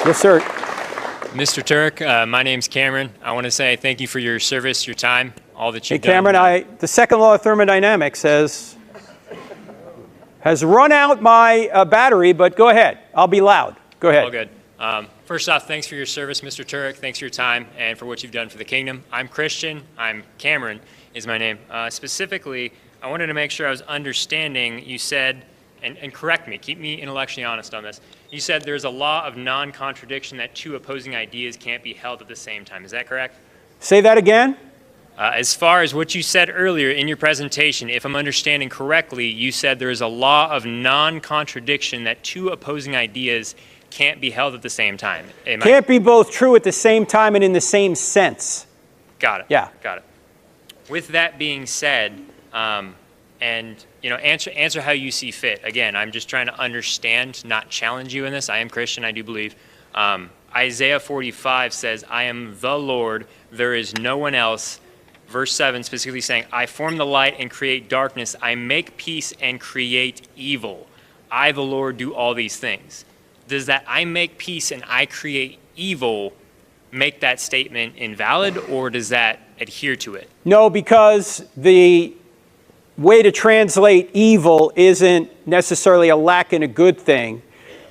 Yes, sir. Mr. Turek, my name's Cameron. I want to say thank you for your service, your time, all that you've Hey, Cameron, the second law of thermodynamics has run out my battery, but go ahead. I'll be loud. Go ahead. All good. First off, thanks for your service, Mr. Turek. Thanks for your time and for what you've done for the kingdom. I'm Christian. I'm Cameron is my name. Specifically, I wanted to make sure I was understanding. You said, and correct me, keep me intellectually honest on this. You said there's a law of non-contradiction that two opposing ideas can't be held at the same time. Is that correct? Say that again. As far as what you said earlier in your presentation, if I'm understanding correctly, you said there is a law of non-contradiction that two opposing ideas can't be held at the same time. Can't be both true at the same time and in the same sense. Got it. Yeah. Got it. With that being said, and answer how you see fit. Again, I'm just trying to understand, not challenge you in this. I am Christian, I do believe. Isaiah 45 says, I am the Lord, there is no one else. Verse 7 specifically saying, I form the light and create darkness. I make peace and create evil. I, the Lord, do all these things. Does that I make peace and I create evil make that statement invalid, or does that adhere to it? No, because the way to translate evil isn't necessarily a lack in a good thing,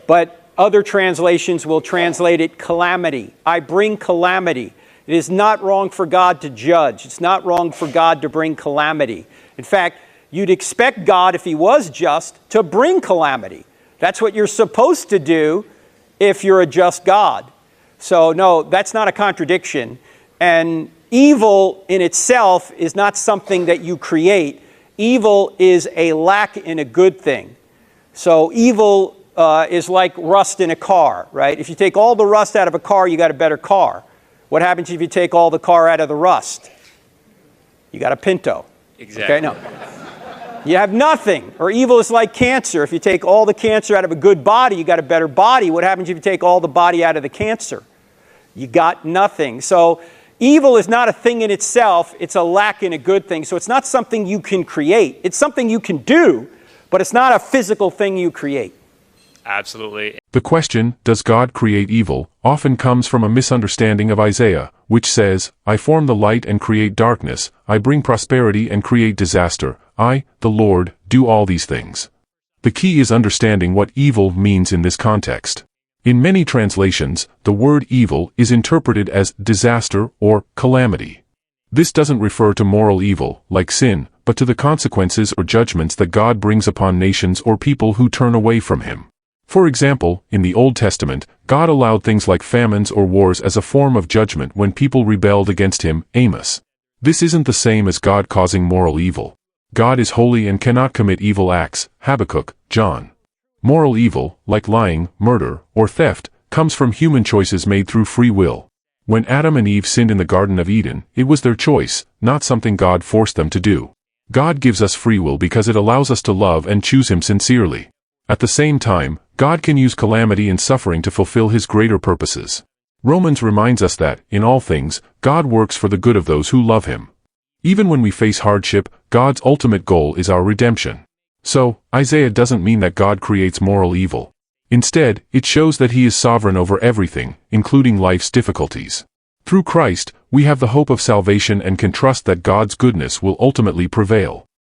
but other translations will translate it calamity. I bring calamity. It is not wrong for God to judge. It's not wrong for God to bring calamity. In fact, you'd expect God, if he was just, to bring calamity. That's what you're supposed to do if you're a just God. So no, that's not a contradiction. And evil in itself is not something that you create. Evil is a lack in a good thing. So evil is like rust in a car, right? If you take all the rust out of a car, you got a better car. What happens if you take all the car out of the rust? You got a Pinto. Exactly. Okay, no. You have nothing. Or evil is like cancer. If you take all the cancer out of a good body, you got a better body. What happens if you take all the body out of the cancer? You got nothing. So evil is not a thing in itself. It's a lack in a good thing. So it's not something you can create. It's something you can do, but it's not a physical thing you create. Absolutely. The question, does God create evil, often comes from a misunderstanding of Isaiah, which says, I form the light and create darkness, I bring prosperity and create disaster, I, the Lord, do all these things. The key is understanding what evil means in this context. In many translations, the word evil is interpreted as disaster or calamity. This doesn't refer to moral evil, like sin, but to the consequences or judgments that God brings upon nations or people who turn away from him. For example, in the Old Testament, God allowed things like famines or wars as a form of judgment when people rebelled against him, Amos. This isn't the same as God causing moral evil. God is holy and cannot commit evil acts, Habakkuk, John. Moral evil, like lying, murder, or theft, comes from human choices made through free will. When Adam and Eve sinned in the Garden of Eden, it was their choice, not something God forced them to do. God gives us free will because it allows us to love and choose him sincerely. At the same time, God can use calamity and suffering to fulfill his greater purposes. Romans reminds us that, in all things, God works for the good of those who love him. Even when we face hardship, God's ultimate goal is our redemption. So, Isaiah doesn't mean that God creates moral evil. Instead, it shows that he is sovereign over everything, including life's difficulties. Through Christ, we have the hope of salvation and can trust that God's goodness will ultimately prevail.